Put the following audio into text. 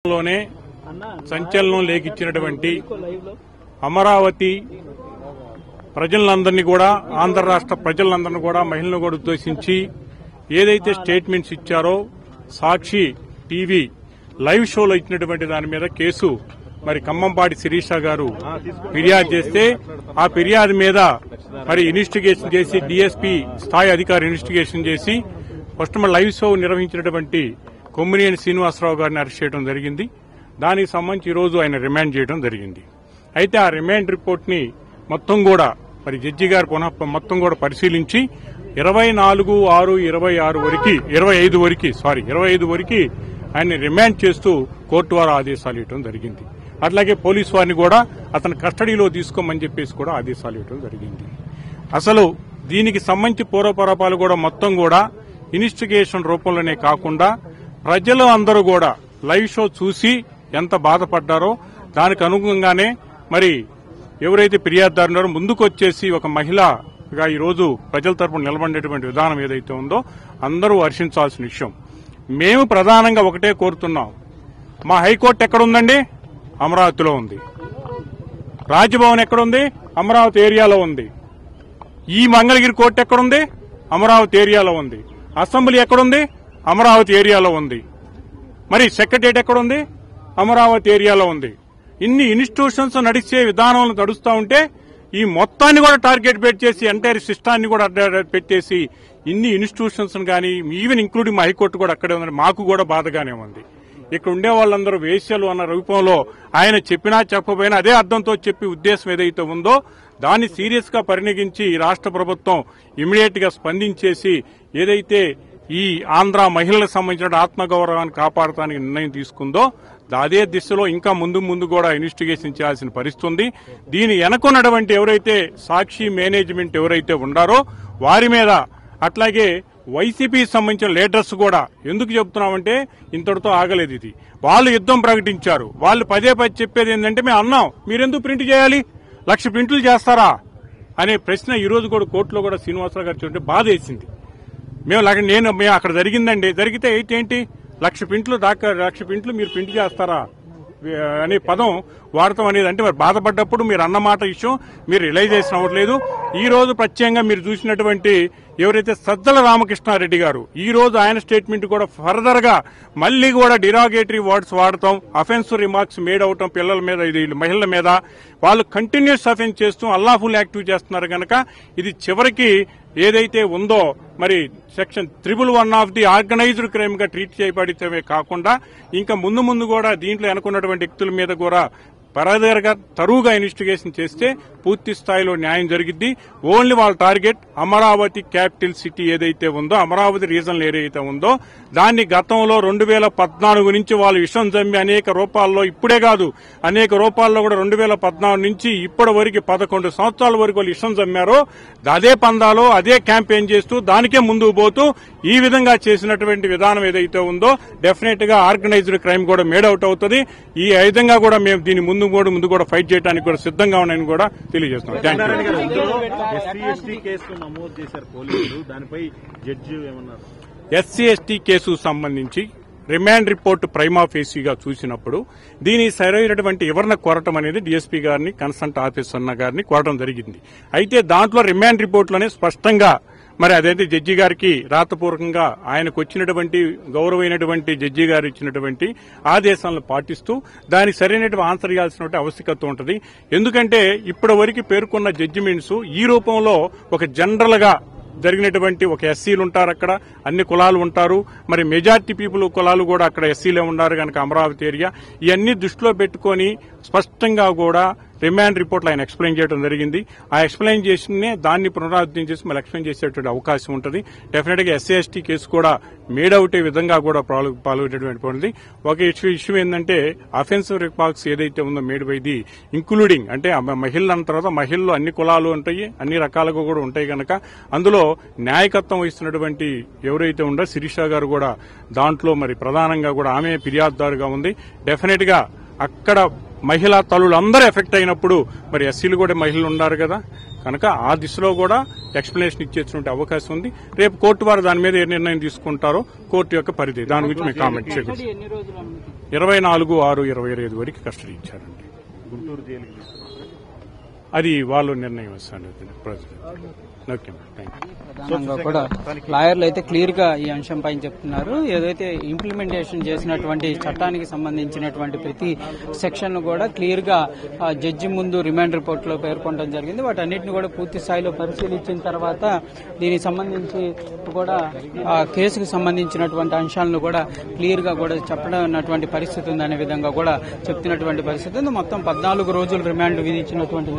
లోనే సంచలనం లేకిచ్చినటువంటి అమరావతి ప్రజలందరినీ కూడా ఆంధ్ర రాష్ట్ర ప్రజలందరినీ కూడా మహిళలను కూడా ఉద్దేశించి ఏదైతే స్టేట్మెంట్స్ ఇచ్చారో సాక్షి టీవీ లైవ్ షోలో ఇచ్చినటువంటి దాని మీద కేసు మరి ఖమ్మంపాటి శిరీష గారు ఫిర్యాదు చేస్తే ఆ ఫిర్యాదు మీద మరి ఇన్వెస్టిగేషన్ చేసి డీఎస్పీ స్థాయి అధికారి ఇన్వెస్టిగేషన్ చేసి ఫస్ట్ లైవ్ షో నిర్వహించినటువంటి కొమ్మినేని శ్రీనివాసరావు గారిని అరెస్ట్ చేయడం జరిగింది. దానికి సంబంధించి ఈ రోజు ఆయన రిమాండ్ చేయడం జరిగింది. అయితే ఆ రిమాండ్ రిపోర్ట్ ని మొత్తం కూడా మరి జడ్జి గారు మొత్తం కూడా పరిశీలించి 25 వరకు ఆయన్ని రిమాండ్ చేస్తూ కోర్టు వారు ఆదేశాలు ఇవ్వడం జరిగింది. అట్లాగే పోలీసు వారిని కూడా అతని కస్టడీలో తీసుకోమని చెప్పేసి కూడా ఆదేశాలు ఇవ్వడం జరిగింది. అసలు దీనికి సంబంధించి పూర్వపరాపాలు కూడా మొత్తం కూడా ఇన్వెస్టిగేషన్ రూపంలోనే కాకుండా ప్రజలు అందరూ కూడా లైవ్ షో చూసి ఎంత బాధపడ్డారో దానికి అనుగుణంగానే మరి ఎవరైతే ఫిర్యాదుదారు ఉన్నారో ముందుకు వచ్చేసి ఒక మహిళగా ఈరోజు ప్రజల తరపున నిలబడేటువంటి విధానం ఏదైతే ఉందో అందరూ హర్షించాల్సిన విషయం. మేము ప్రధానంగా ఒకటే కోరుతున్నాం, మా హైకోర్టు ఎక్కడుందండి? అమరావతిలో ఉంది. రాజ్భవన్ ఎక్కడుంది? అమరావతి ఏరియాలో ఉంది. ఈ మంగళగిరి కోర్టు ఎక్కడుంది? అమరావతి ఏరియాలో ఉంది. అసెంబ్లీ ఎక్కడుంది? అమరావతి ఏరియాలో ఉంది. మరి సెక్రటరియట్ ఎక్కడుంది? అమరావతి ఏరియాలో ఉంది. ఇన్ని ఇన్స్టిట్యూషన్స్ నడిచే విధానాలను నడుస్తూ ఉంటే ఈ మొత్తాన్ని కూడా టార్గెట్ పెట్టేసి ఎంటైర్ సిస్టాన్ని కూడా పెట్టేసి ఇన్ని ఇన్స్టిట్యూషన్స్ కానీ ఈవెన్ ఇంక్లూడింగ్ మా హైకోర్టు కూడా అక్కడే ఉందని మాకు కూడా బాధగానే ఉంది. ఇక్కడ ఉండే వాళ్ళందరూ వేశ్యలు అన్న రూపంలో ఆయన చెప్పినా చెప్పబోయినా అదే అర్థంతో చెప్పి ఉద్దేశం ఏదైతే ఉందో దాన్ని సీరియస్ గా పరిగణించి రాష్ట్ర ప్రభుత్వం ఇమీడియట్ గా స్పందించేసి ఏదైతే ఈ ఆంధ్ర మహిళలకు సంబంధించిన ఆత్మగౌరవాన్ని కాపాడటానికి నిర్ణయం తీసుకుందో అదే దిశలో ఇంకా ముందు కూడా ఇన్వెస్టిగేషన్ చేయాల్సిన పరిస్థితి ఉంది. దీని వెనకున్నటువంటి ఎవరైతే సాక్షి మేనేజ్మెంట్ ఎవరైతే ఉండారో వారి మీద అట్లాగే వైసీపీ సంబంధించిన లీడర్స్ కూడా ఎందుకు చెబుతున్నామంటే ఇంతటితో ఆగలేదు. ఇది వాళ్ళు యుద్ధం ప్రకటించారు. వాళ్ళు పదే చెప్పేది ఏంటంటే మేము అన్నాం మీరెందుకు ప్రింట్ చేయాలి, 1,00,000 ప్రింట్లు చేస్తారా అనే ప్రశ్న ఈ రోజు కూడా కోర్టులో కూడా శ్రీనివాసరావు గారు చూడండి బాధ వేసింది. మేము అక్కడ జరిగిందండి, జరిగితే ఏంటి 1,00,000 ప్రింట్లు దాకా 1,00,000 ప్రింట్లు మీరు ప్రింట్ చేస్తారా అనే పదం వాడటం అనేది అంటే మరి బాధపడ్డప్పుడు మీరు అన్నమాట విషయం మీరు రియలైజేషన్ అవ్వట్లేదు. ఈ రోజు ప్రత్యేకంగా మీరు చూసినటువంటి ఎవరైతే సజ్జల రామకృష్ణారెడ్డి గారు ఈ రోజు ఆయన స్టేట్మెంట్ కూడా ఫర్దర్ గా మళ్లీ కూడా డిరాగేటరీ వర్డ్స్ వాడటం, అఫెన్సివ్ రిమార్క్స్ మేడ్ అవటం పిల్లల మీద, ఇది మహిళల మీద వాళ్ళు కంటిన్యూస్ అఫెన్స్ చేస్తూ అల్లాఫుల్ యాక్టివ్ చేస్తున్నారు కనుక ఇది చివరికి ఏదైతే ఉందో మరి section 111 of the organised crime గా ట్రీట్ చేయబడితే కాకుండా ఇంకా ముందు కూడా దీంట్లో అనుకున్నటువంటి వ్యక్తుల మీద కూడా పరదరగా తరువుగా ఇన్వెస్టిగేషన్ చేస్తే పూర్తి స్థాయిలో న్యాయం జరిగిద్ది. ఓన్లీ వాళ్ళ టార్గెట్ అమరావతి క్యాపిటల్ సిటీ ఏదైతే ఉందో, అమరావతి రీజనల్ ఏరియా అయితే ఉందో దాన్ని గతంలో 2014 నుంచి వాళ్ళు విషం జమ్మి అనేక రూపాల్లో, ఇప్పుడే కాదు అనేక రూపాల్లో కూడా 2014 నుంచి ఇప్పటి వరకు 11 సంవత్సరాల వరకు వాళ్ళు విషం జమ్మారో అదే పందాలో అదే క్యాంపెయిన్ చేస్తూ దానికే ముందుకు పోతూ ఈ విధంగా చేసినటువంటి విధానం ఏదైతే ఉందో డెఫినెట్ గా ఆర్గనైజ్డ్ క్రైమ్ కూడా మేడౌట్ అవుతుంది. ఈ విధంగా కూడా మేము దీని ముందు కూడా ఫైట్ చేయడానికి కూడా సిద్ధంగా ఉన్నాయని కూడా తెలియజేస్తున్నాం. ఎస్సీ ఎస్టీ కేసు సంబంధించి రిమాండ్ రిపోర్టు ప్రైమా ఫేసీగా చూసినప్పుడు దీని సరైనటువంటి వివరణ కోరటం అనేది డీఎస్పీ గారిని కన్సల్ట్ ఆఫీసర్ గారిని కోరటం జరిగింది. అయితే దాంట్లో రిమాండ్ రిపోర్టులోనే స్పష్టంగా మరి అదైతే జడ్జి గారికి రాతపూర్వకంగా ఆయనకు వచ్చినటువంటి గౌరవమైనటువంటి జడ్జి గారు ఇచ్చినటువంటి ఆదేశాలను పాటిస్తూ దానికి సరైనటువంటి ఆన్సర్ ఇవ్వాల్సిన ఆవశ్యకత ఉంటుంది. ఎందుకంటే ఇప్పటి వరకు పేర్కొన్న జడ్జిమెంట్స్ ఈ రూపంలో ఒక జనరల్ గా జరిగినటువంటి ఒక ఎస్సీలు ఉంటారు, అక్కడ అన్ని కులాలు ఉంటారు, మరి మెజార్టీ పీపుల్ కులాలు కూడా అక్కడ ఎస్సీలే ఉన్నారు కనుక అమరావతి ఏరియా ఇవన్నీ దృష్టిలో పెట్టుకుని స్పష్టంగా కూడా రిమాండ్ రిపోర్ట్లో ఆయన ఎక్స్ప్లెయిన్ చేయడం జరిగింది. ఆ ఎక్స్ప్లెయిన్ చేసిన దాన్ని పునరావృతం చేసి మళ్ళీ ఎక్స్ప్లెయిన్ చేసేటువంటి అవకాశం ఉంటుంది. డెఫినెట్ గా ఎస్సీ ఎస్టీ కేసు కూడా మేడవుటే విధంగా కూడా పాల్గొనేటువంటి ఒక ఇష్యూ ఏంటంటే అఫెన్సివ్ రిమార్క్స్ ఏదైతే ఉందో మేడ్ బై ది ఇంక్లూడింగ్ అంటే మహిళలు అన్న తర్వాత మహిళలు అన్ని కులాలు ఉంటాయి, అన్ని రకాలుగా కూడా ఉంటాయి కనుక అందులో న్యాయకత్వం వహిస్తున్నటువంటి ఎవరైతే ఉందో శిరీష గారు కూడా దాంట్లో మరి ప్రధానంగా కూడా ఆమె ఫిర్యాదుదారుగా ఉంది. డెఫినెట్ గా అక్కడ మహిళా తల్లులందరూ ఎఫెక్ట్ అయినప్పుడు మరి ఎస్సీలు కూడా మహిళలు ఉన్నారు కదా కనుక ఆ దిశలో కూడా ఎక్స్ప్లెనేషన్ ఇచ్చేటువంటి అవకాశం ఉంది. రేపు కోర్టు వారు దాని మీద ఏ నిర్ణయం తీసుకుంటారో కోర్టు యొక్క పరిధి, దాని గురించి మేము కామెంట్ చేయగలం. 24/6/25 వరకు కస్టడీ ఇచ్చారండి. గుంటూరు జైలుకి అది వాళ్ళు నిర్ణయం ఇస్తాను ప్రెసిడెంట్. Okay, thank you. ప్రధానంగా కూడా లాయర్లు అయితే క్లియర్ గా ఈ అంశంపై చెప్తున్నారు. ఏదైతే ఇంప్లిమెంటేషన్ చేసినటువంటి చట్టానికి సంబంధించినటువంటి ప్రతి సెక్షన్ కూడా క్లియర్ గా జడ్జి ముందు రిమాండ్ రిపోర్ట్ లో పేర్కొనడం జరిగింది. వాటన్నిటిని కూడా పూర్తి స్థాయిలో పరిశీలించిన తర్వాత దీనికి సంబంధించి కూడా కేసుకు సంబంధించినటువంటి అంశాలను కూడా క్లియర్ గా కూడా చెప్పడం పరిస్థితి ఉందనే విధంగా కూడా చెప్తున్నటువంటి పరిస్థితి ఉంది. మొత్తం 14 రోజులు రిమాండ్ విధించినటువంటి